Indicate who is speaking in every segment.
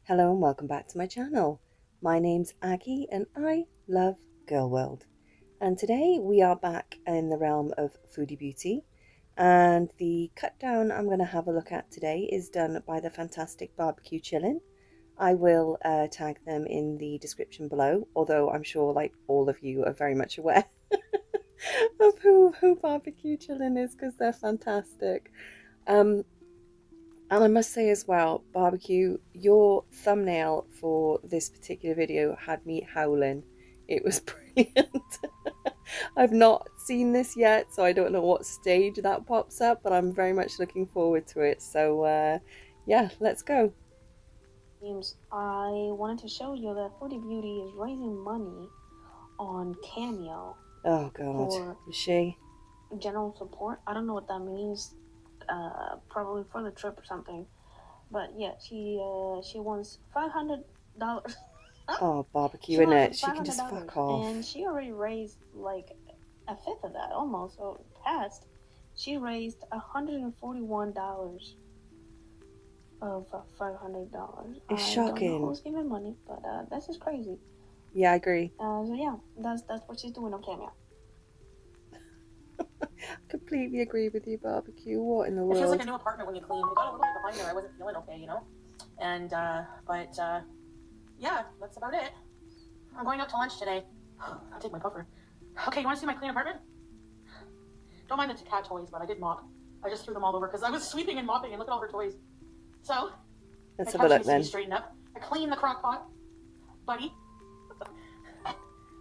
Speaker 1: Hello and welcome back to my channel. My name's Aggie and I love Gorlworld. And today we are back in the realm of Foodiebeauty, and the cut down I'm going to have a look at today is done by the fantastic Barbecue Chillin'. I will tag them in the description below, although I'm sure like all of you are very much aware of who Barbecue Chillin' is because they're fantastic. And I must say as well, Barbecue, your thumbnail for this particular video had me howling. It was brilliant. I've not seen this yet, so I don't know what stage that pops up, but I'm very much looking forward to it. So, yeah, let's go.
Speaker 2: I wanted to show you that Foodiebeauty is raising money on Cameo.
Speaker 1: Oh, God. Is she?
Speaker 2: General support. I don't know what that means. Probably for the trip or something. But yeah, she wants $500.
Speaker 1: Oh, Barbecue, innit? She can just fuck off.
Speaker 2: And she already raised like a fifth of that, almost. So past, she raised $141 of $500.
Speaker 1: It's shocking.
Speaker 2: I don't know who's giving money, but that's just crazy.
Speaker 1: Yeah, I agree.
Speaker 2: So yeah, that's what she's doing on Cameo.
Speaker 1: Completely agree with you, Barbecue. What in the world?
Speaker 3: It feels like a new apartment when you clean. It got a little bit behind there. I wasn't feeling okay, you know? And, yeah, that's about it. I'm going out to lunch today. I'll take my puffer. Okay, you want to see my clean apartment? Don't mind the cat toys, but I did mop. I just threw them all over because I was sweeping and mopping, and look at all her toys. So,
Speaker 1: let's have a look then.
Speaker 3: Straighten up. I cleaned the crock pot, buddy.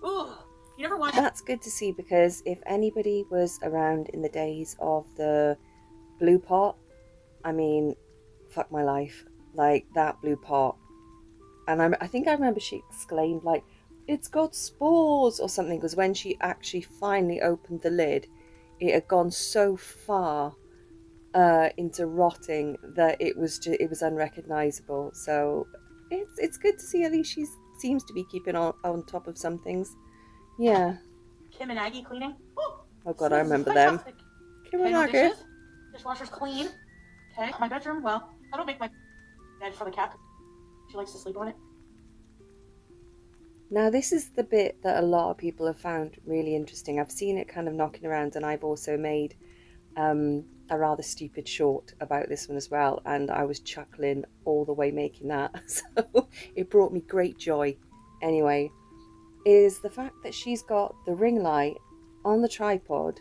Speaker 3: Ooh. You never want.
Speaker 1: That's good to see, because if anybody was around in the days of the blue pot, I mean, fuck my life, like that blue pot. And I think I remember she exclaimed like, it's got spores or something, because when she actually finally opened the lid, it had gone so far into rotting that it was unrecognizable. So it's good to see at least she seems to be keeping on top of some things. Yeah.
Speaker 3: Kim and Aggie cleaning.
Speaker 1: Oh God, I remember them. Kim and Aggie.
Speaker 3: Dishwasher's clean. Okay. My bedroom, well, I don't make my bed for the cat. She likes to sleep on it.
Speaker 1: Now this is the bit that a lot of people have found really interesting. I've seen it kind of knocking around, and I've also made a rather stupid short about this one as well, and I was chuckling all the way making that. So it brought me great joy. Anyway, is the fact that she's got the ring light on the tripod,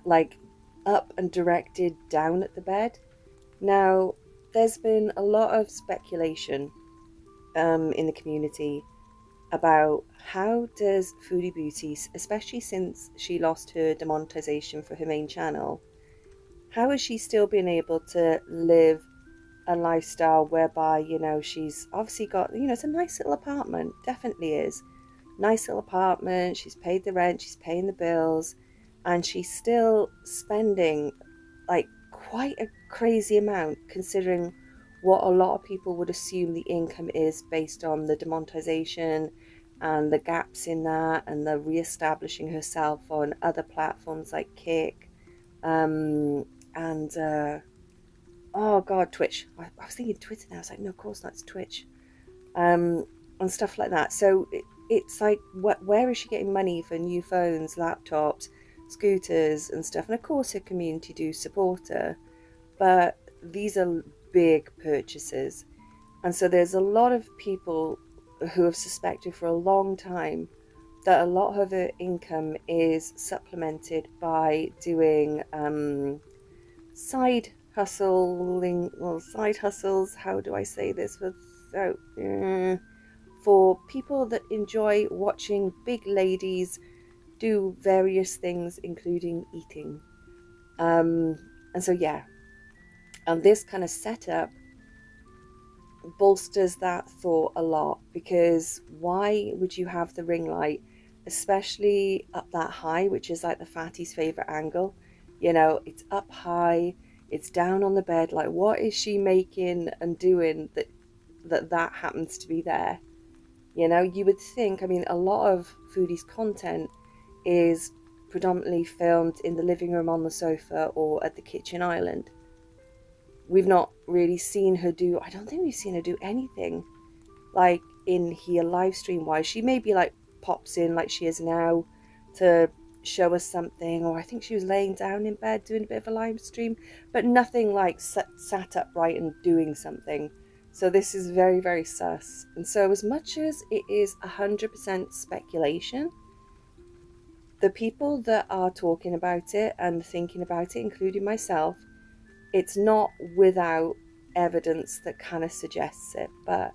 Speaker 1: like up and directed down at the bed. Now, there's been a lot of speculation in the community about how does Foodiebeauty, especially since she lost her demonetization for her main channel, how has she still been able to live a lifestyle whereby, you know, she's obviously got, you know, it's a nice little apartment, definitely is. Nice little apartment, she's paid the rent, she's paying the bills, and she's still spending like quite a crazy amount considering what a lot of people would assume the income is based on the demonetization and the gaps in that, and the re-establishing herself on other platforms like Kick and oh God, Twitch. I was thinking Twitter now. I was like, no, of course not, it's Twitch, and stuff like that. So it's like, where is she getting money for new phones, laptops, scooters and stuff? And of course her community do support her, but these are big purchases. And so there's a lot of people who have suspected for a long time that a lot of her income is supplemented by doing side hustles, how do I say this without for people that enjoy watching big ladies do various things, including eating. And so, yeah. And this kind of setup bolsters that thought a lot, because why would you have the ring light, especially up that high, which is like the fatty's favorite angle? You know, it's up high, it's down on the bed. Like, what is she making and doing that happens to be there? You know, you would think, I mean, a lot of Foodie's content is predominantly filmed in the living room, on the sofa, or at the kitchen island. we've not really seen her do, I don't think we've seen her do anything like in here live stream wise. She maybe like pops in like she is now to show us something, or I think she was laying down in bed doing a bit of a live stream, but nothing like sat upright and doing something. So this is very, very sus. And so as much as it is 100% speculation, the people that are talking about it and thinking about it, including myself, it's not without evidence that kind of suggests it. But,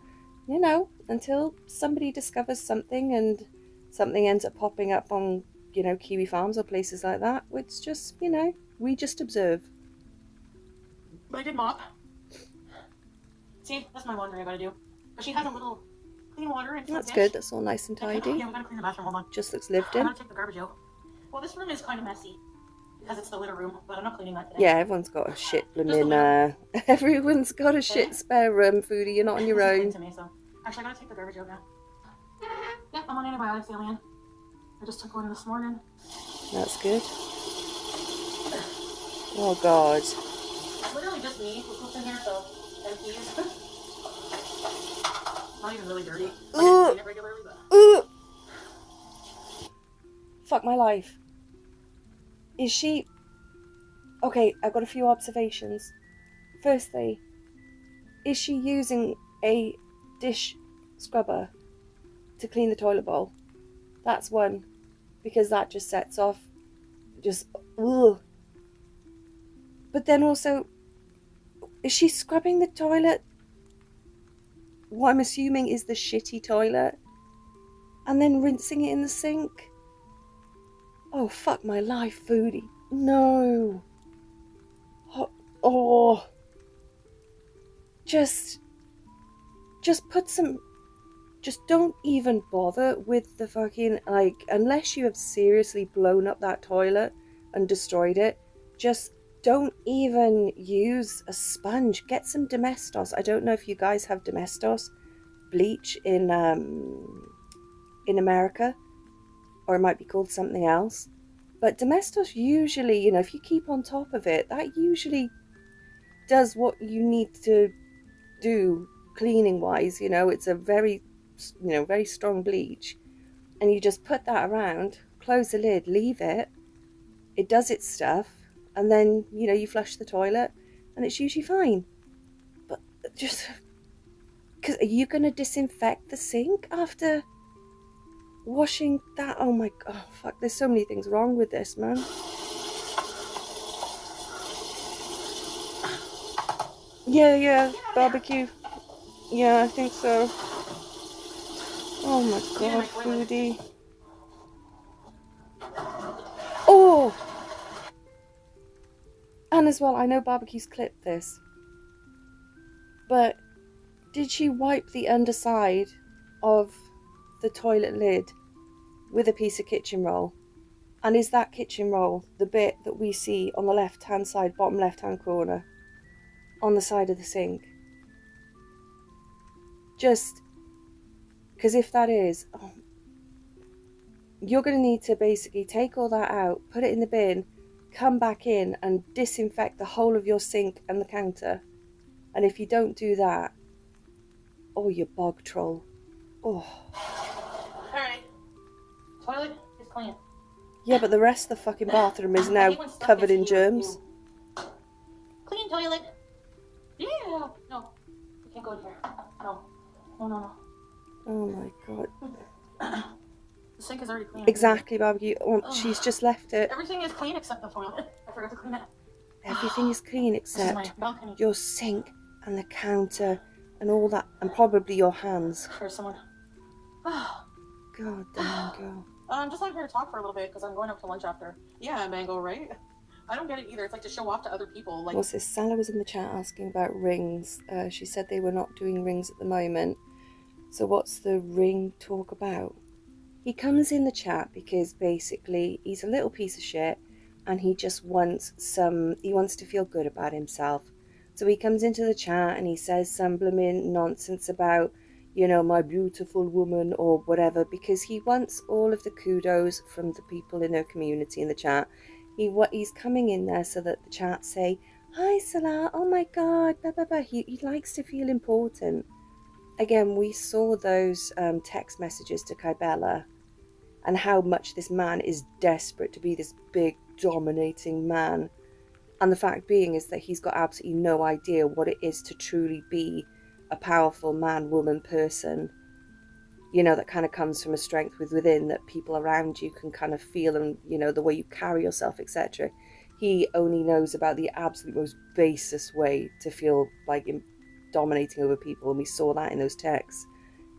Speaker 1: you know, until somebody discovers something and something ends up popping up on, you know, Kiwi Farms or places like that, it's just, you know, we just observe.
Speaker 3: But I did mop. See, that's my laundry I gotta do. But she has a little clean water and
Speaker 1: that's good. That's all nice and tidy.
Speaker 3: Yeah, we gotta clean the bathroom. Hold on.
Speaker 1: Just looks lived in.
Speaker 3: I'm gonna take the garbage out. Well, this room is kind of messy because it's the litter room, but I'm not cleaning that today.
Speaker 1: Yeah, everyone's got a shit blooming. Everyone's got a shit spare room, Foodie. You're not on your own.
Speaker 3: To me, so. Actually, I gotta take the garbage out now. Yeah, I'm on antibiotics, alien. I just took one this morning.
Speaker 1: That's good. Oh God.
Speaker 3: It's literally just me who poops in here, so empties. Not even really dirty. I don't clean it regularly, but.
Speaker 1: Fuck my life. Is she... Okay, I've got a few observations. Firstly, is she using a dish scrubber to clean the toilet bowl? That's one. Because that just sets off... Just... Ugh. But then also... Is she scrubbing the toilet? What I'm assuming is the shitty toilet. And then rinsing it in the sink? Oh, fuck my life, Foodie. No. Oh. Just put some... Just don't even bother with the fucking... Like, unless you have seriously blown up that toilet and destroyed it, just don't even use a sponge. Get some Domestos. I don't know if you guys have Domestos bleach in America. Or it might be called something else. But Domestos usually, you know, if you keep on top of it, that usually does what you need to do cleaning wise. You know, it's a very, you know, very strong bleach. And you just put that around, close the lid, leave it. It does its stuff. And then, you know, you flush the toilet and it's usually fine. But just... Because are you going to disinfect the sink after... washing that? Oh my god, oh, fuck, there's so many things wrong with this, man. Yeah, barbecue. Yeah, I think so. Oh my god, Foodie. Oh! And as well, I know barbecue's clipped this. But did she wipe the underside of the toilet lid with a piece of kitchen roll? And is that kitchen roll the bit that we see on the left hand side, bottom left hand corner, on the side of the sink? Just because if that is, you're going to need to basically take all that out, put it in the bin, come back in and disinfect the whole of your sink and the counter. And if you don't do that, oh, you bog troll. Oh.
Speaker 3: Alright. Toilet is clean.
Speaker 1: Yeah, but the rest of the fucking bathroom is now covered in germs.
Speaker 3: Clean toilet. Yeah. No. You can't go in here. No. No.
Speaker 1: Oh my god.
Speaker 3: The sink is already clean.
Speaker 1: Exactly, barbecue. Oh, she's just left it.
Speaker 3: Everything is clean except the toilet. I forgot to clean it.
Speaker 1: Everything is clean except your sink and the counter and all that, and probably your hands.
Speaker 3: There's someone.
Speaker 1: God damn, girl.
Speaker 3: I'm just not here to talk for a little bit because I'm going out to lunch after. Yeah, Mango, right? I don't get it either. It's like to show off to other people. Like,
Speaker 1: what's this? Salah was in the chat asking about rings. She said they were not doing rings at the moment. So what's the ring talk about? He comes in the chat because basically he's a little piece of shit and he just wants he wants to feel good about himself. So he comes into the chat and he says some blooming nonsense about, you know, my beautiful woman or whatever, because he wants all of the kudos from the people in her community in the chat. He's coming in there so that the chat say, hi Salah, oh my god, blah, blah, blah. He likes to feel important. Again, we saw those text messages to Kybella and how much this man is desperate to be this big, dominating man. And the fact being is that he's got absolutely no idea what it is to truly be a powerful man, woman, person. You know, that kind of comes from a strength within that people around you can kind of feel, and, you know, the way you carry yourself, etc. He only knows about the absolute most basest way to feel like dominating over people. And we saw that in those texts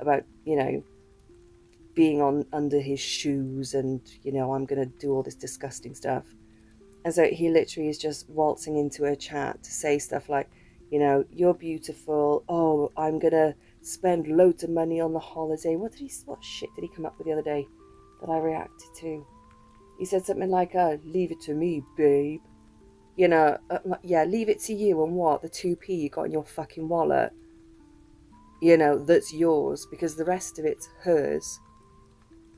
Speaker 1: about, you know, being on under his shoes and, you know, I'm going to do all this disgusting stuff. And so he literally is just waltzing into a chat to say stuff like, you know, you're beautiful. Oh, I'm going to spend loads of money on the holiday. What shit did he come up with the other day that I reacted to? He said something like, leave it to me, babe. You know, yeah, leave it to you and what? The 2p you got in your fucking wallet. You know, that's yours because the rest of it's hers.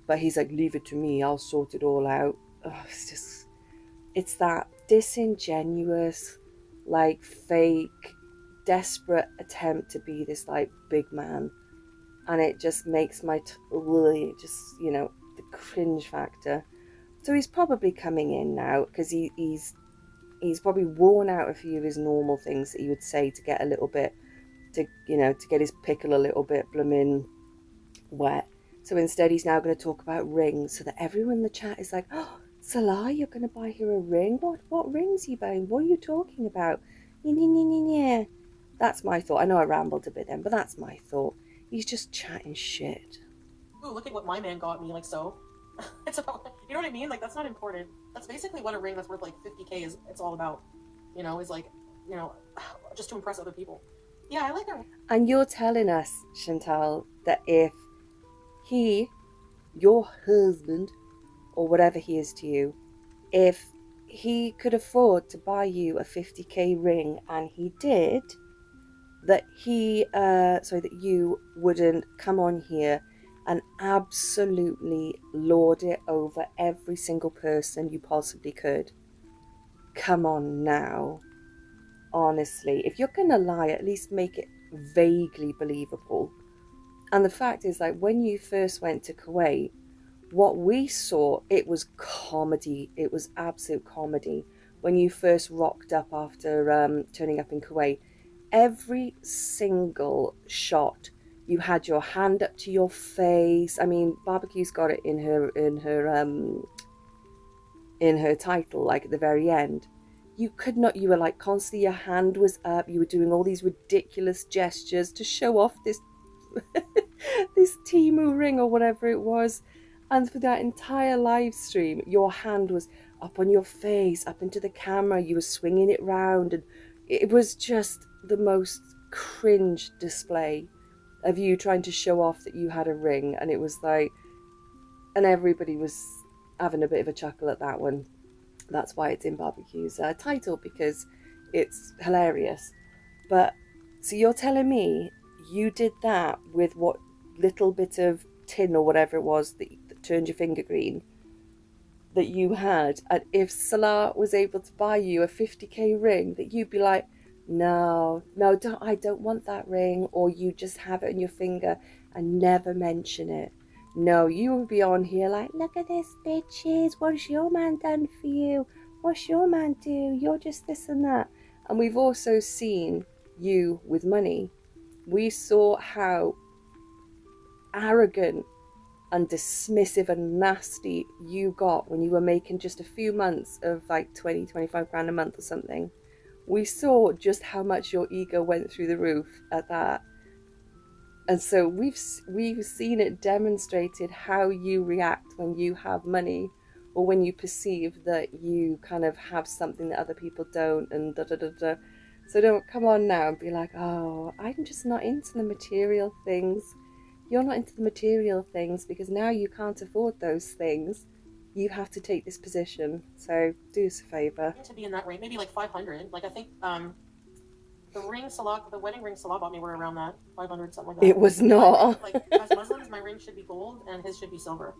Speaker 1: But he's like, leave it to me, I'll sort it all out. Oh, it's that disingenuous, like fake, desperate attempt to be this like big man. And it just makes my, you know, the cringe factor. So he's probably coming in now because he's probably worn out a few of his normal things that he would say to get a little bit, to, you know, to get his pickle a little bit blooming wet. So instead he's now going to talk about rings so that everyone in the chat is like, oh, Salah, you're going to buy her a ring? What rings are you buying? What are you talking about? Yeah. That's my thought. I know I rambled a bit then, but that's my thought. He's just chatting shit.
Speaker 3: Ooh, look at what my man got me, like so. It's about, you know what I mean? Like, that's not important. That's basically what a ring that's worth like 50k is, it's all about. You know, is like, you know, just to impress other people. Yeah, I like that.
Speaker 1: And you're telling us, Chantal, that if he, your husband, or whatever he is to you, if he could afford to buy you a 50k ring and he did, that you wouldn't come on here and absolutely lord it over every single person you possibly could. Come on now. Honestly, if you're gonna lie, at least make it vaguely believable. And the fact is, like, when you first went to Kuwait, what we saw, it was comedy. It was absolute comedy. When you first rocked up after turning up in Kuwait, every single shot, you had your hand up to your face. I mean, Barbecue's got it in her title, like at the very end. You could not, you were like constantly, your hand was up, you were doing all these ridiculous gestures to show off this this Temu ring or whatever it was. And for that entire live stream, your hand was up on your face, up into the camera, you were swinging it round, and it was just the most cringe display of you trying to show off that you had a ring. And it was like, and everybody was having a bit of a chuckle at that one. That's why it's in Barbecue's title, because it's hilarious. But so you're telling me you did that with what little bit of tin or whatever it was that turned your finger green that you had, and if Salah was able to buy you a 50k ring, that you'd be like, no, I don't want that ring, or you just have it on your finger and never mention it. No, you would be on here like, look at this, bitches, what's your man done for you? What's your man do? You're just this and that. And we've also seen you with money. We saw how arrogant and dismissive and nasty you got when you were making just a few months of like 20-25 grand a month or something. We saw just how much your ego went through the roof at that. And so we've seen it demonstrated how you react when you have money, or when you perceive that you kind of have something that other people don't, and da da da da. So don't come on now and be like, oh, I'm just not into the material things. You're not into the material things because now you can't afford those things. You have to take this position. So do us a favour.
Speaker 3: To be in that range, maybe like 500. Like I think the wedding ring Salah bought me were around that 500, something like that.
Speaker 1: It was not.
Speaker 3: Like as Muslims, my ring should be gold and his should be silver.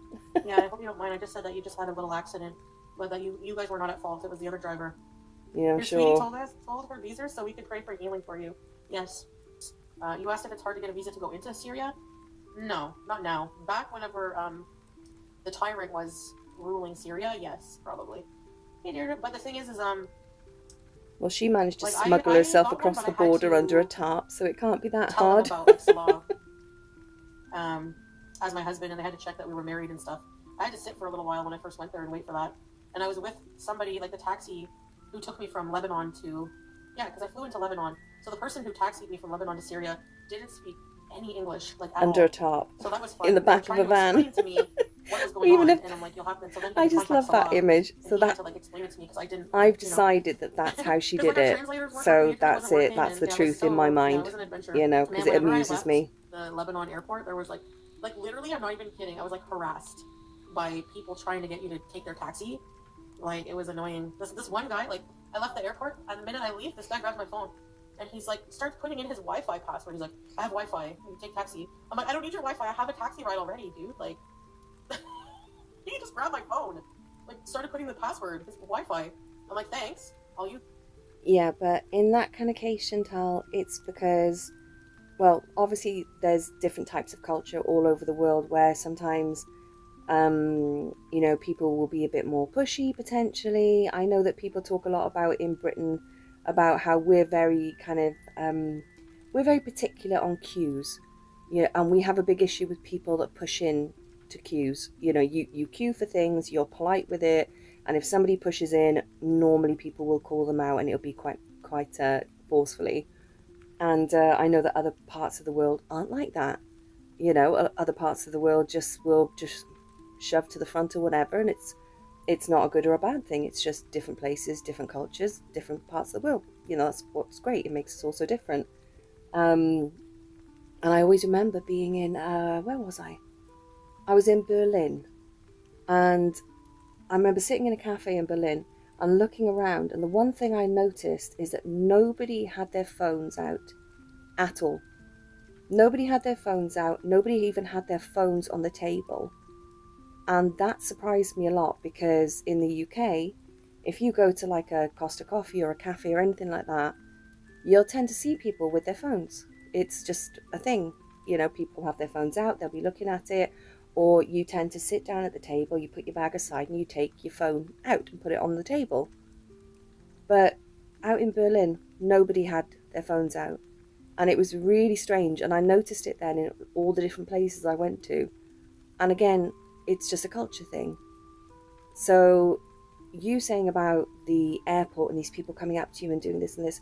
Speaker 3: Yeah, I hope you don't mind. I just said that you just had a little accident, but that you guys were not at fault. It was the other driver.
Speaker 1: Yeah, I'm
Speaker 3: Your sweetie
Speaker 1: sure.
Speaker 3: told her visa so we could pray for healing for you. Yes. You asked if it's hard to get a visa to go into Syria? No, not now. Back whenever the tyrant was ruling Syria, yes, probably. Hey, dear, but the thing is
Speaker 1: Well, she managed to
Speaker 3: like
Speaker 1: smuggle
Speaker 3: I
Speaker 1: herself
Speaker 3: got one,
Speaker 1: across
Speaker 3: but
Speaker 1: the
Speaker 3: I had
Speaker 1: border under a
Speaker 3: to
Speaker 1: tarp, so it can't be that
Speaker 3: tell them
Speaker 1: hard.
Speaker 3: about like Salah, as my husband, and they had to check that we were married and stuff. I had to sit for a little while when I first went there and wait for that. And I was with somebody, like the taxi who took me from Lebanon to, yeah, because I flew into Lebanon. So the person who taxied me from Lebanon to Syria didn't speak any English, like at
Speaker 1: Under
Speaker 3: all.
Speaker 1: a tarp.
Speaker 3: So that was fun.
Speaker 1: In the
Speaker 3: They were
Speaker 1: back of
Speaker 3: trying
Speaker 1: a
Speaker 3: to
Speaker 1: van.
Speaker 3: explain to me what was going
Speaker 1: Even
Speaker 3: on,
Speaker 1: if
Speaker 3: and I'm like, you'll have to. So then
Speaker 1: I
Speaker 3: he
Speaker 1: just
Speaker 3: contact
Speaker 1: love that
Speaker 3: Salah,
Speaker 1: image.
Speaker 3: and
Speaker 1: So
Speaker 3: he had
Speaker 1: that
Speaker 3: to like explain it to me because I didn't.
Speaker 1: I've
Speaker 3: You know.
Speaker 1: decided that that's how she
Speaker 3: Because
Speaker 1: did
Speaker 3: like our
Speaker 1: it.
Speaker 3: translators weren't
Speaker 1: So
Speaker 3: working, internet
Speaker 1: that's
Speaker 3: wasn't
Speaker 1: it.
Speaker 3: working,
Speaker 1: That's
Speaker 3: and
Speaker 1: the
Speaker 3: yeah, it was
Speaker 1: truth in my
Speaker 3: so, yeah, it
Speaker 1: mind.
Speaker 3: was an adventure.
Speaker 1: You know,
Speaker 3: Man,
Speaker 1: because it
Speaker 3: whenever I
Speaker 1: amuses
Speaker 3: left
Speaker 1: me.
Speaker 3: the Lebanon airport, there was like literally, I'm not even kidding. I was like harassed by people trying to get you to take their taxi. Like it was annoying. This one guy, like I left the airport, and the minute I leave, this guy grabs my phone, and he's like starts putting in his Wi-Fi password. He's like, I have Wi-Fi. You take taxi. I'm like, I don't need your Wi-Fi. I have a taxi ride already, dude. Like, he just grabbed my phone, like started putting the password, his Wi-Fi. I'm like, thanks. All you.
Speaker 1: Yeah, but in that kind of case, Chantal, it's because, well, obviously there's different types of culture all over the world where sometimes, you know, people will be a bit more pushy potentially. I know that people talk a lot about in Britain about how we're very kind of, we're very particular on cues. Yeah, and we have a big issue with people that push in to queues. You know, you queue for things, you're polite with it, and if somebody pushes in, normally people will call them out, and it'll be quite forcefully. And I know that other parts of the world aren't like that. You know, other parts of the world just will just shove to the front or whatever, and it's not a good or a bad thing. It's just different places, different cultures, different parts of the world. You know, that's what's great. It makes us all so different. And I always remember being in where was I? I was in Berlin, and I remember sitting in a cafe in Berlin and looking around, and the one thing I noticed is that nobody had their phones out at all. Nobody had their phones out. Nobody even had their phones on the table. And that surprised me a lot because in the UK, if you go to like a Costa Coffee or a cafe or anything like that, you'll tend to see people with their phones. It's just a thing. You know, people have their phones out, they'll be looking at it, or you tend to sit down at the table, you put your bag aside and you take your phone out and put it on the table. But out in Berlin, nobody had their phones out. And it was really strange, and I noticed it then in all the different places I went to. And again, it's just a culture thing. So you saying about the airport and these people coming up to you and doing this and this,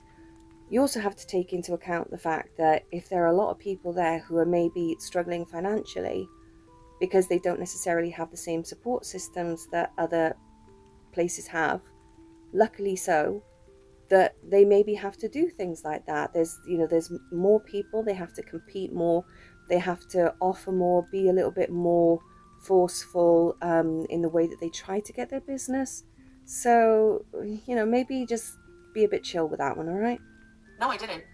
Speaker 1: you also have to take into account the fact that if there are a lot of people there who are maybe struggling financially because they don't necessarily have the same support systems that other places have, luckily so, that they maybe have to do things like that. There's more people, they have to compete more, they have to offer more, be a little bit more forceful in the way that they try to get their business. So, maybe just be a bit chill with that one, all right?
Speaker 3: No, I didn't.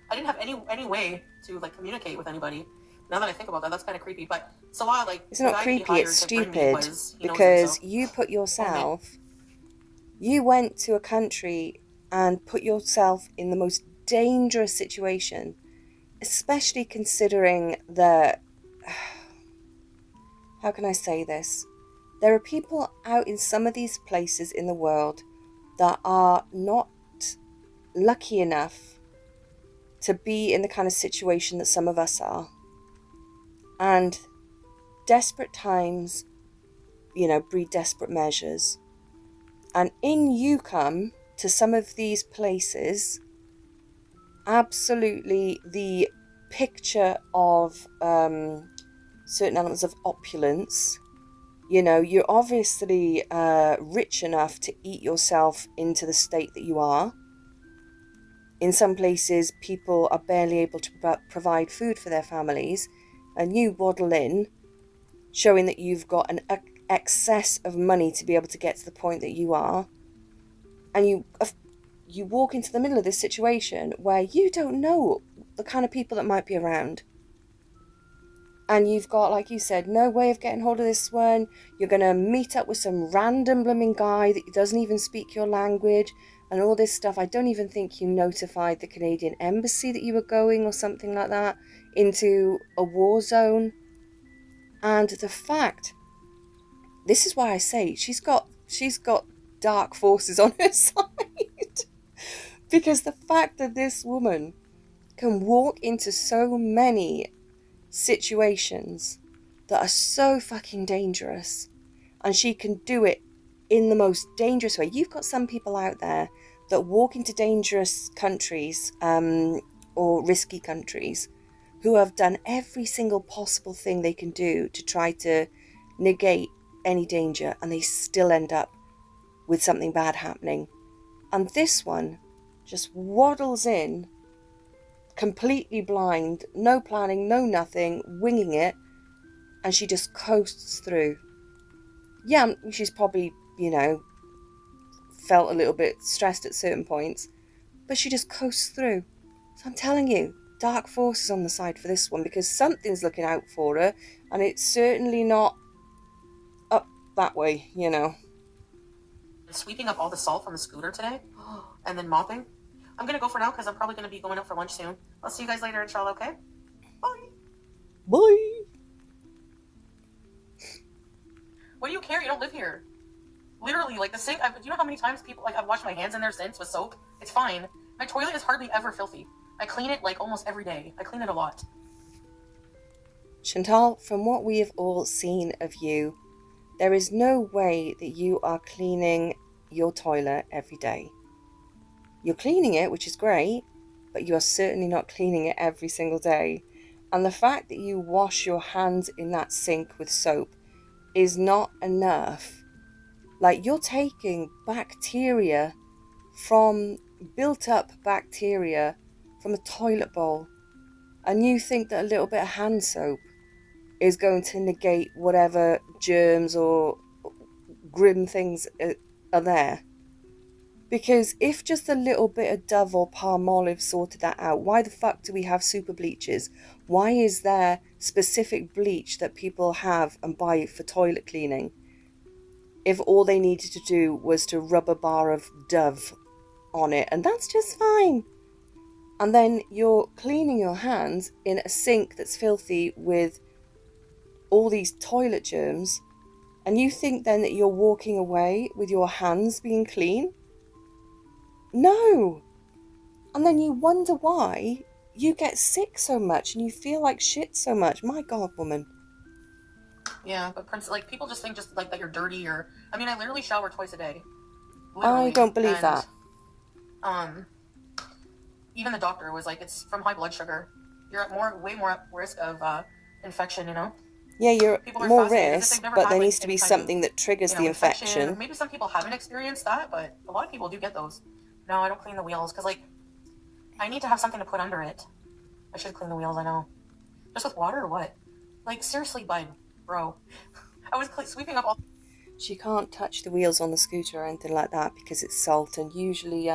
Speaker 3: I didn't have any way to like communicate with anybody. Now that I think about that, that's kind of creepy. But Salah, like,
Speaker 1: it's not creepy, it's stupid, because you put yourself, you went to a country and put yourself in the most dangerous situation, especially considering that, how can I say this? There are people out in some of these places in the world that are not lucky enough to be in the kind of situation that some of us are. And desperate times, breed desperate measures. And in you come to some of these places, absolutely the picture of certain elements of opulence. You're obviously rich enough to eat yourself into the state that you are. In some places, people are barely able to provide food for their families, and you waddle in, showing that you've got an excess of money to be able to get to the point that you are, and you walk into the middle of this situation where you don't know the kind of people that might be around. And you've got, like you said, no way of getting hold of this one. You're going to meet up with some random blooming guy that doesn't even speak your language. and all this stuff. I don't even think you notified the Canadian embassy that you were going or something like that into a war zone. And the fact, this is why I say she's got dark forces on her side. Because the fact that this woman can walk into so many situations that are so fucking dangerous, and she can do it in the most dangerous way. You've got some people out there that walk into dangerous countries or risky countries who have done every single possible thing they can do to try to negate any danger, and they still end up with something bad happening. And this one just waddles in completely blind, no planning, no nothing, winging it, and she just coasts through. Yeah, she's probably, felt a little bit stressed at certain points, but she just coasts through. So I'm telling you, dark forces on the side for this one, because something's looking out for her, and it's certainly not up that way,
Speaker 3: Sweeping up all the salt from the scooter today, and then mopping. I'm gonna go for now because I'm probably gonna be going out for lunch soon. I'll see you guys later, inshallah, okay? Bye.
Speaker 1: Bye.
Speaker 3: What do you care? You don't live here. Literally, like the sink, do you know how many times people, I've washed my hands in there since with soap? It's fine. My toilet is hardly ever filthy. I clean it like almost every day. I clean it a lot.
Speaker 1: Chantal, from what we have all seen of you, there is no way that you are cleaning your toilet every day. You're cleaning it, which is great, but you are certainly not cleaning it every single day. And the fact that you wash your hands in that sink with soap is not enough. Like, you're taking bacteria built up bacteria from a toilet bowl, and you think that a little bit of hand soap is going to negate whatever germs or grim things are there. Because if just a little bit of Dove or Palmolive sorted that out, why the fuck do we have super bleaches? Why is there specific bleach that people have and buy for toilet cleaning if all they needed to do was to rub a bar of Dove on it? And that's just fine. And then you're cleaning your hands in a sink that's filthy with all these toilet germs, and you think then that you're walking away with your hands being clean? No. And then you wonder why you get sick so much and you feel like shit so much. My God, woman.
Speaker 3: Yeah, but people just think just like that you're dirty, or I literally shower twice a day.
Speaker 1: Literally. I don't believe that.
Speaker 3: Even the doctor was like, it's from high blood sugar. You're at way more at risk of infection,
Speaker 1: Yeah, you're more risk, but there needs to be something that triggers the infection.
Speaker 3: Maybe some people haven't experienced that, but a lot of people do get those. No, I don't clean the wheels because, I need to have something to put under it. I should clean the wheels, I know. Just with water or what? Seriously, bud, bro. I was sweeping up all...
Speaker 1: She can't touch the wheels on the scooter or anything like that because it's salt, and usually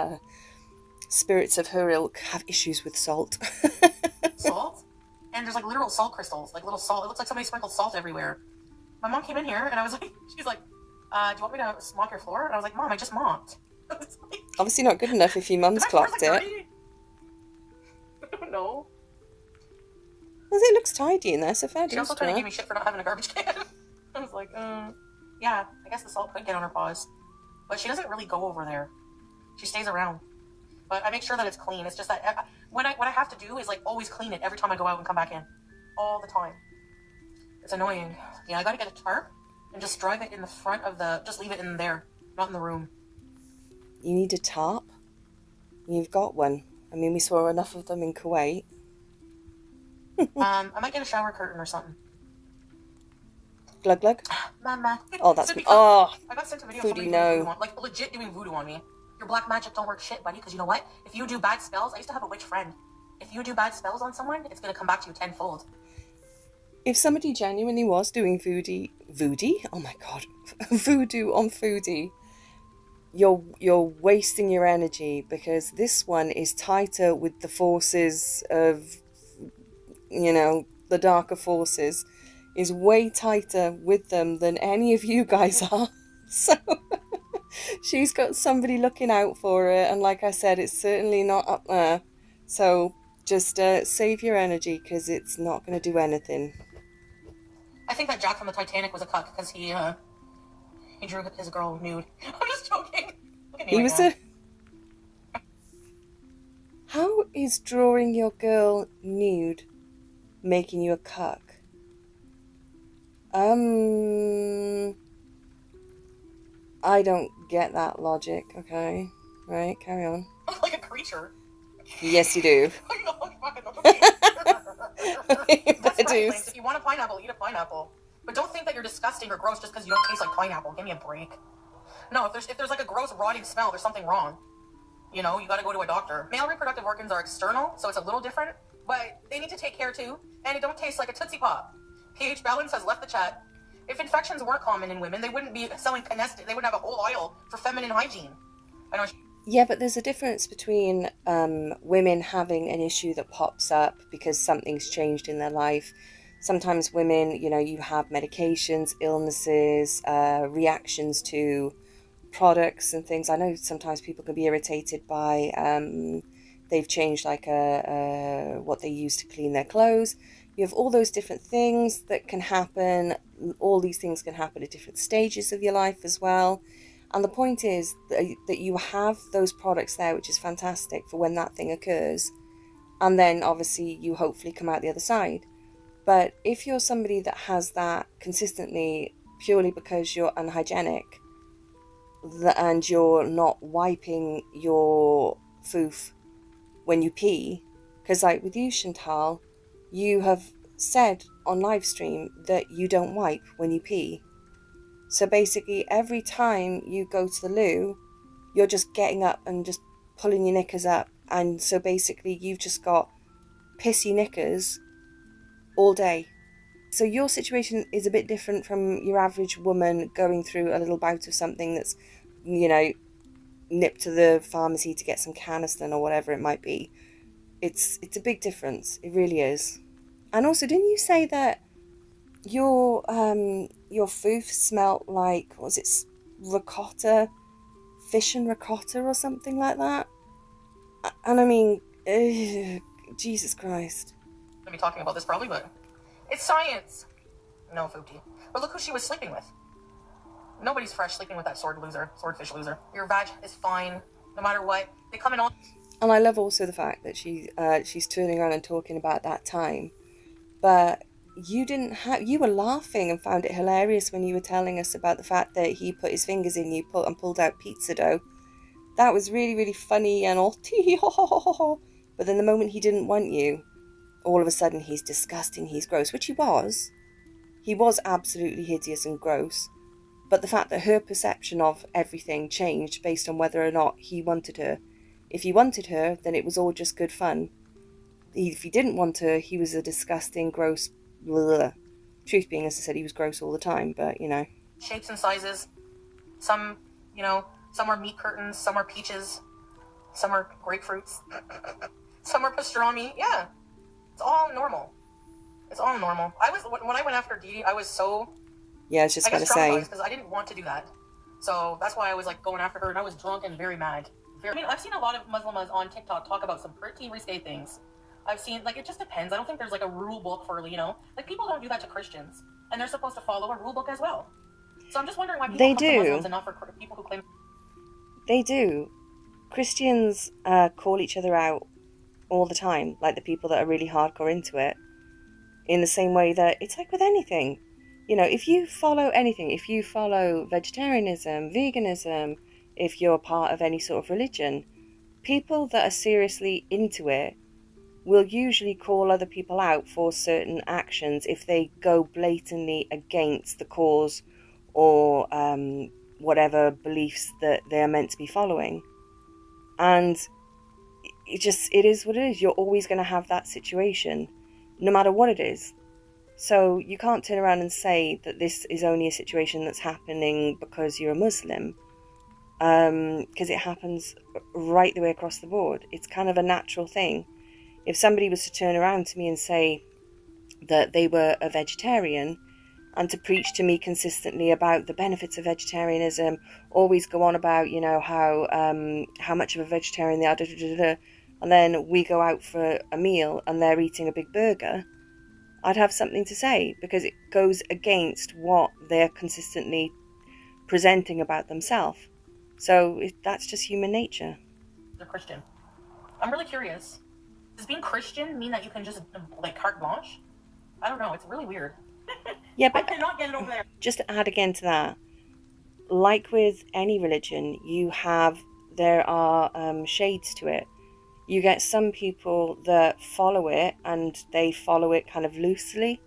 Speaker 1: spirits of her ilk have issues with salt.
Speaker 3: Salt? And there's literal salt crystals, little salt. It looks like somebody sprinkled salt everywhere. My mom came in here and I was like, she's like, do you want me to mop your floor? And I was like, Mom, I just mopped.
Speaker 1: Obviously not good enough if your mum's clocked it.
Speaker 3: I don't know.
Speaker 1: Well, it looks tidy in there, so fair.
Speaker 3: She also tried to give me shit for not having a garbage can. I was like, yeah, I guess the salt could get on her paws. But she doesn't really go over there. She stays around. But I make sure that it's clean. It's just that what I have to do is always clean it every time I go out and come back in. All the time. It's annoying. Yeah, I gotta get a tarp and just drive it in the front of just leave it in there, not in the room.
Speaker 1: You need a tarp? You've got one. We saw enough of them in Kuwait.
Speaker 3: I might get a shower curtain or something.
Speaker 1: Glug glug?
Speaker 3: Mama.
Speaker 1: Oh, that's... Oh!
Speaker 3: I got sent a video
Speaker 1: Foodie,
Speaker 3: of somebody
Speaker 1: no.
Speaker 3: legit doing voodoo on me. Your black magic don't work shit, buddy, because you know what? If you do bad spells... I used to have a witch friend. If you do bad spells on someone, it's going to come back to you tenfold.
Speaker 1: If somebody genuinely was doing voodoo... Oh my God. Voodoo on Foodie, you're wasting your energy, because this one is tighter with the forces of, the darker forces, is way tighter with them than any of you guys are. So She's got somebody looking out for her, and like I said, it's certainly not up there. So just save your energy, because it's not going to do anything.
Speaker 3: I think that Jack from the Titanic was a cuck because he drew his girl nude. I'm just joking. Look at me
Speaker 1: He
Speaker 3: right
Speaker 1: was
Speaker 3: now.
Speaker 1: How is drawing your girl nude making you a cuck? I don't get that logic. Okay, right, carry on.
Speaker 3: I look like a creature.
Speaker 1: Yes, you do.
Speaker 3: That's right, Lynx. If you want a pineapple, eat a pineapple. But don't think that you're disgusting or gross just because you don't taste like pineapple. Give me a break. No, if there's like a gross rotting smell, there's something wrong. You know, you got to go to a doctor. Male reproductive organs are external, so it's a little different, but they need to take care too, and it don't taste like a Tootsie Pop. pH Balance has left the chat. If infections were common in women, they wouldn't be selling Canestic. They wouldn't have a whole aisle for feminine hygiene. I know.
Speaker 1: Yeah, but there's a difference between women having an issue that pops up because something's changed in their life. Sometimes women, you know, you have medications, illnesses, reactions to products and things. I know sometimes people can be irritated by they've changed like what they use to clean their clothes. You have all those different things that can happen. All these things can happen at different stages of your life as well. And the point is that you have those products there, which is fantastic for when that thing occurs. And then obviously you hopefully come out the other side. But if you're somebody that has that consistently purely because you're unhygienic and you're not wiping your foof when you pee, because like with you, Chantal, you have said on live stream that you don't wipe when you pee. So basically every time you go to the loo, you're just getting up and just pulling your knickers up, and so basically you've just got pissy knickers all day. So your situation is a bit different from your average woman going through a little bout of something that's, you know, nip to the pharmacy to get some Canesten or whatever it might be. It's a big difference. It really is. And also, didn't you say that your foof smelt like, what was it, ricotta, fish and ricotta or something like that? And I mean, Jesus Christ.
Speaker 3: I'll be talking about this probably, but it's science. No, Foodie. But look who she was sleeping with. Nobody's fresh sleeping with that swordfish loser. Your vag is fine, no matter what. They come in all.
Speaker 1: And I love also the fact that she's turning around and talking about that time, but you were laughing and found it hilarious when you were telling us about the fact that he put his fingers in you and pulled out pizza dough. That was really, really funny and all tee ho ho ho ho ho. But then the moment he didn't want you, all of a sudden he's disgusting, he's gross, which he was. He was absolutely hideous and gross. But the fact that her perception of everything changed based on whether or not he wanted her. If he wanted her, then it was all just good fun. If he didn't want her, he was a disgusting, gross, bleh. Truth being, as I said, he was gross all the time, but, you know.
Speaker 3: Shapes and sizes. Some, you know, some are meat curtains, some are peaches, some are grapefruits, some are pastrami. Yeah, it's all normal. It's all normal. When I went after Dee Dee, I was so...
Speaker 1: Yeah, I was just going to say.
Speaker 3: Because I didn't want to do that. So that's why I was like going after her, and I was drunk and very mad. I mean, I've seen a lot of Muslimas on TikTok talk about some pretty risque things. I've seen, like, it just depends. I don't think there's like a rule book for, you know, like people don't do that to Christians, and they're supposed to follow a rule book as well. So I'm just wondering why people come to Muslims and not for people who claim.
Speaker 1: They do. Christians call each other out all the time, like the people that are really hardcore into it. In the same way that it's like with anything. You know, if you follow anything, if you follow vegetarianism, veganism, if you're part of any sort of religion, people that are seriously into it will usually call other people out for certain actions if they go blatantly against the cause or whatever beliefs that they're meant to be following. And it is what it is. You're always going to have that situation, no matter what it is. So you can't turn around and say that this is only a situation that's happening because you're a Muslim, because it happens right the way across the board. It's kind of a natural thing. If somebody was to turn around to me and say that they were a vegetarian and to preach to me consistently about the benefits of vegetarianism, always go on about, you know, how much of a vegetarian they are, and then we go out for a meal and they're eating a big burger, I'd have something to say, because it goes against what they're consistently presenting about themselves. So that's just human nature.
Speaker 3: They're Christian. I'm really curious. Does being Christian mean that you can just, like, carte blanche? I don't know. It's really weird.
Speaker 1: Yeah, but
Speaker 3: I cannot get it over there.
Speaker 1: Just to add again to that, like with any religion, there are shades to it. You get some people that follow it, and they follow it kind of loosely.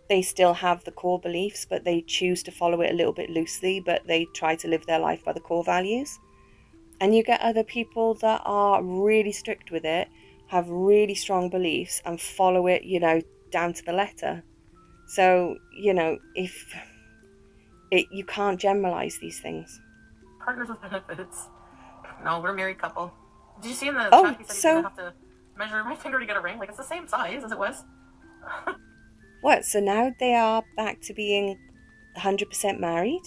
Speaker 1: They still have the core beliefs, but they choose to follow it a little bit loosely, but they try to live their life by the core values. And you get other people that are really strict with it, have really strong beliefs, and follow it, you know, down to the letter. So, you know, you can't generalize these things.
Speaker 3: Partners with benefits. No, we're a married couple. Did you see in the
Speaker 1: Oh,
Speaker 3: chat he said he's gonna have to measure my finger to get a ring? Like, it's the same size as it was.
Speaker 1: What? So now they are back to being 100% married?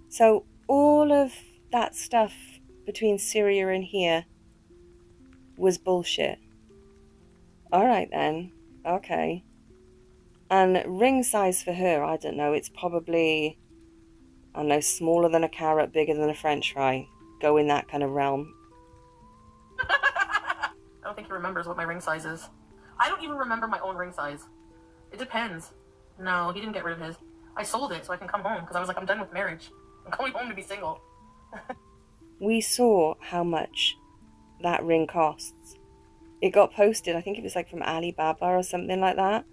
Speaker 1: So all of that stuff between Syria and here was bullshit. Alright then. Okay. And ring size for her, I don't know, it's probably, I don't know, smaller than a carrot, bigger than a french fry. Go in that kind of realm.
Speaker 3: I don't think he remembers what my ring size is. I don't even remember my own ring size. It depends. No, he didn't get rid of his. I sold it so I can come home, because I was like, I'm done with marriage. I'm going home to be single.
Speaker 1: We saw how much that ring costs. It got posted, I think it was like from Alibaba or something like that.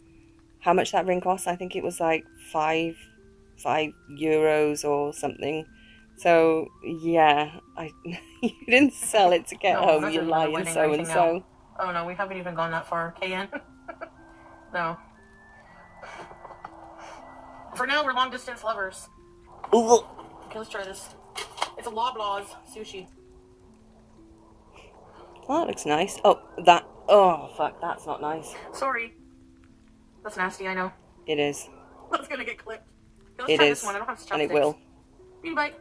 Speaker 1: How much that ring costs, I think it was like €5 or something. So, yeah, you didn't sell it to get home, you lying so-and-so.
Speaker 3: Oh no, we haven't even gone that far. KN? No. For now, we're long-distance lovers.
Speaker 1: Ooh.
Speaker 3: Okay, let's try this. It's a Lolcows sushi.
Speaker 1: Oh, that looks nice. Oh, fuck, that's not nice.
Speaker 3: Sorry. That's nasty, I know.
Speaker 1: It is.
Speaker 3: That's gonna get clipped. Okay, let's
Speaker 1: It
Speaker 3: try
Speaker 1: is.
Speaker 3: this one. I don't have chopsticks.
Speaker 1: And it will.
Speaker 3: Eat a bite.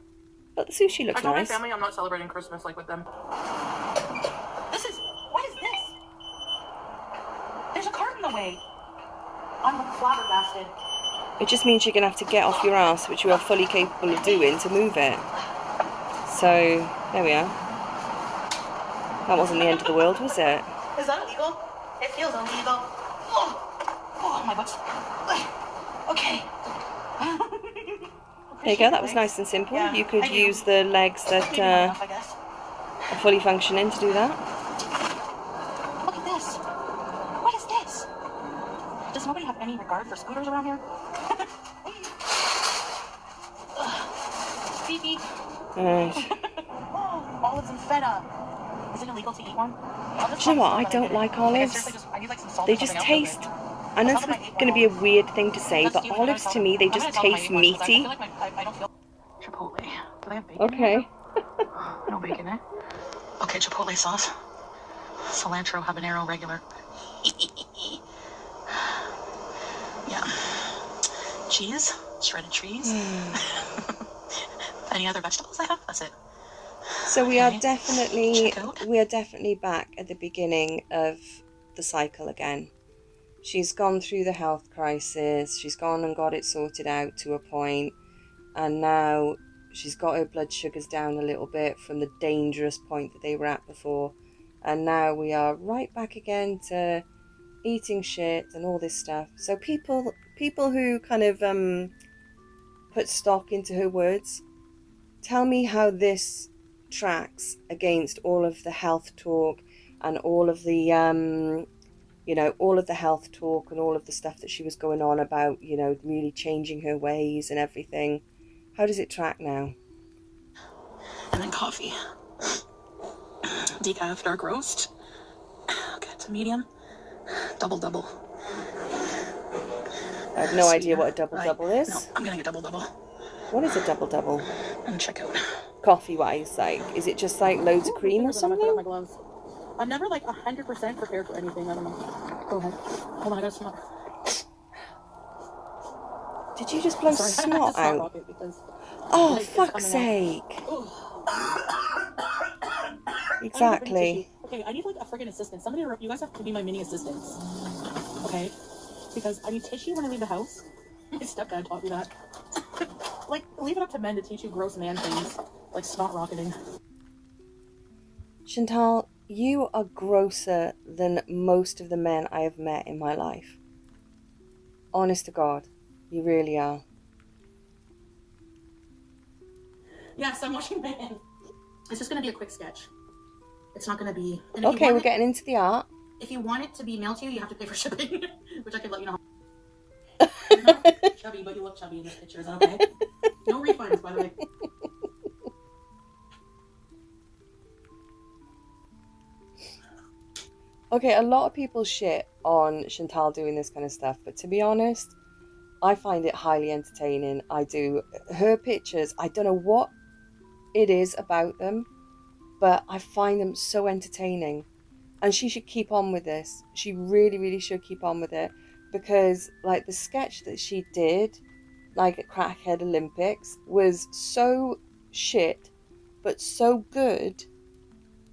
Speaker 1: But the sushi looks
Speaker 3: I told
Speaker 1: nice.
Speaker 3: my family I'm not celebrating Christmas like with them. What is this? There's a cart in the way. I'm flabbergasted.
Speaker 1: It just means you're going to have to get off your ass, which you are fully capable of doing, to move it. So, there we are. That wasn't the end of the world, was it?
Speaker 3: Is that illegal? It feels illegal. Oh my butt. Okay.
Speaker 1: There you go, that was nice and simple.
Speaker 3: Yeah,
Speaker 1: you could use the legs that are fully functioning to do that.
Speaker 3: Look at this. What is this? Does nobody have any regard for scooters around here? Beep beep. Olives and feta. Is it illegal to eat one?
Speaker 1: Do you know what? I don't like olives. They just taste... I know it's going to be a weird thing to say, but olives to me, they just taste meaty.
Speaker 3: Chipotle. Do they have bacon?
Speaker 1: Okay.
Speaker 3: No bacon, eh? Okay, chipotle sauce. Cilantro, habanero, regular. Yeah. Cheese. Shredded cheese. Any other vegetables I have? That's it.
Speaker 1: So we are definitely back at the beginning of the cycle again. She's gone through the health crisis, she's gone and got it sorted out to a point, and now she's got her blood sugars down a little bit from the dangerous point that they were at before, and now we are right back again to eating shit and all this stuff. So people who kind of put stock into her words, tell me how this tracks against all of the health talk and all of the all of the health talk and all of the stuff that she was going on about, you know, really changing her ways and everything. How does it track now?
Speaker 3: And then coffee. Decaf dark roast. Okay, it's a medium. Double.
Speaker 1: I have no idea what a double is.
Speaker 3: No, I'm getting a double.
Speaker 1: What is a double?
Speaker 3: And check out.
Speaker 1: Coffee-wise, like, is it just like loads of cream or something?
Speaker 3: My gloves. I'm never like 100% prepared for anything. I don't know. Go ahead. Hold on, I gotta smell.
Speaker 1: Did you just blow
Speaker 3: Sorry, I had to
Speaker 1: snot
Speaker 3: stop
Speaker 1: out?
Speaker 3: rocket because
Speaker 1: Oh,
Speaker 3: like, it's
Speaker 1: fuck's
Speaker 3: coming out.
Speaker 1: sake.
Speaker 3: Ugh.
Speaker 1: Exactly.
Speaker 3: Okay, I need like a freaking assistant. Somebody, you guys have to be my mini assistants. Okay? Because I need tissue when I leave the house. My stepdad taught me that. Like, leave it up to men to teach you gross man things. Like snot rocketing.
Speaker 1: Chantal, you are grosser than most of the men I have met in my life. Honest to God, you really are.
Speaker 3: Yes, I'm watching Man. It's just going to be a quick sketch. It's not going to be...
Speaker 1: Okay, we're getting into the art.
Speaker 3: If you want it to be mailed to you, you have to pay for shipping. Which I could let you know. You're not chubby, but you look chubby in this picture. Is that okay? No refunds, by the way.
Speaker 1: Okay, a lot of people shit on Chantal doing this kind of stuff, but to be honest, I find it highly entertaining. I do. Her pictures, I don't know what it is about them, but I find them so entertaining. And she should keep on with this. She really, really should keep on with it. Because, like, the sketch that she did, like at Crackhead Olympics, was so shit, but so good,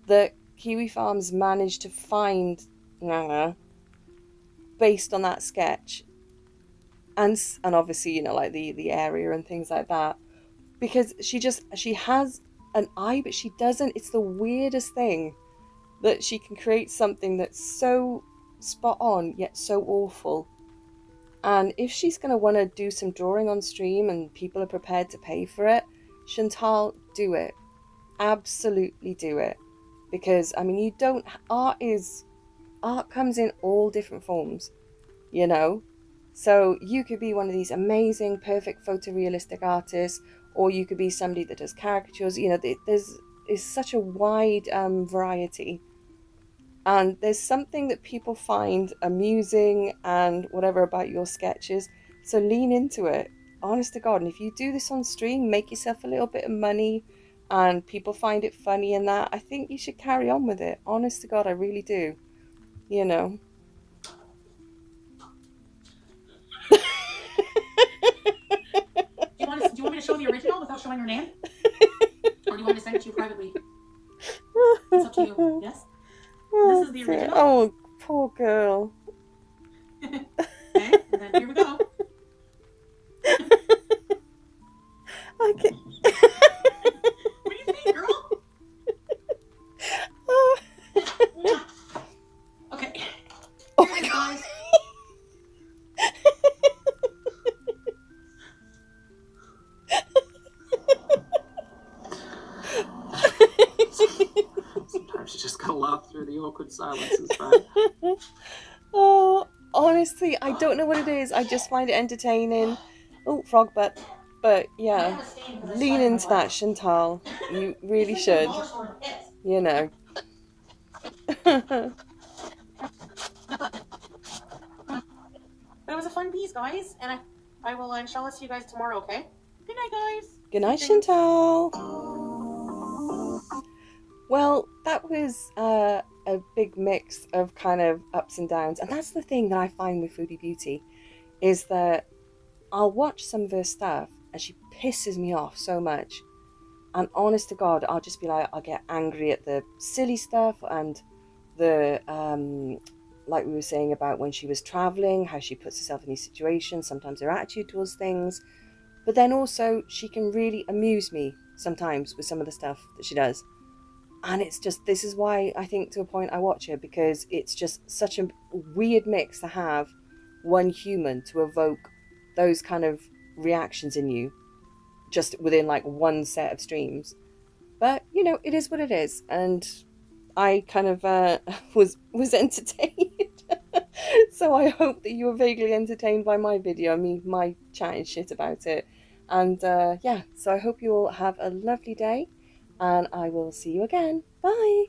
Speaker 1: that Kiwi Farms managed to find based on that sketch. And obviously, you know, like the area and things like that. Because she has an eye, but she doesn't. It's the weirdest thing that she can create something that's so spot on, yet so awful. And if she's going to want to do some drawing on stream and people are prepared to pay for it, Chantal, do it. Absolutely do it. Because, I mean, art comes in all different forms, you know? So you could be one of these amazing, perfect photorealistic artists, or you could be somebody that does caricatures. You know, there's such a wide variety. And there's something that people find amusing and whatever about your sketches. So lean into it. Honest to God. And if you do this on stream, make yourself a little bit of money and people find it funny and that, I think you should carry on with it. Honest to God, I really do. You know.
Speaker 3: Do you want me to show the original without showing your name? Or do you want me to send it to you privately? It's up to you. Yes? This is the original.
Speaker 1: Oh, poor girl.
Speaker 3: Okay, and then here we go.
Speaker 1: Okay.
Speaker 3: What do you think, girl? Okay.
Speaker 1: Oh
Speaker 3: Here
Speaker 1: my
Speaker 3: it is,
Speaker 1: God.
Speaker 3: guys. Sometimes you just gotta laugh through the awkward silences, right?
Speaker 1: Oh, honestly, I don't know what it is. I just find it entertaining. Oh, frog butt. But yeah, lean into that, Chantal. You really should. You know.
Speaker 3: But it was a fun piece, guys, and I will inshallah see you guys tomorrow, okay? Good night, guys.
Speaker 1: Good night, Chantal. Well, that was a big mix of kind of ups and downs. And that's the thing that I find with Foodiebeauty, is that I'll watch some of her stuff and she pisses me off so much. And honest to God, I'll just be like, I'll get angry at the silly stuff and the, like we were saying about when she was traveling, how she puts herself in these situations, sometimes her attitude towards things. But then also she can really amuse me sometimes with some of the stuff that she does. And it's just, this is why I think to a point I watch her, because it's just such a weird mix to have one human to evoke those kind of reactions in you just within like one set of streams. But, you know, it is what it is. And I kind of was entertained. So I hope that you were vaguely entertained by my video. I mean, my chatting shit about it. And yeah, so I hope you all have a lovely day. And I will see you again. Bye.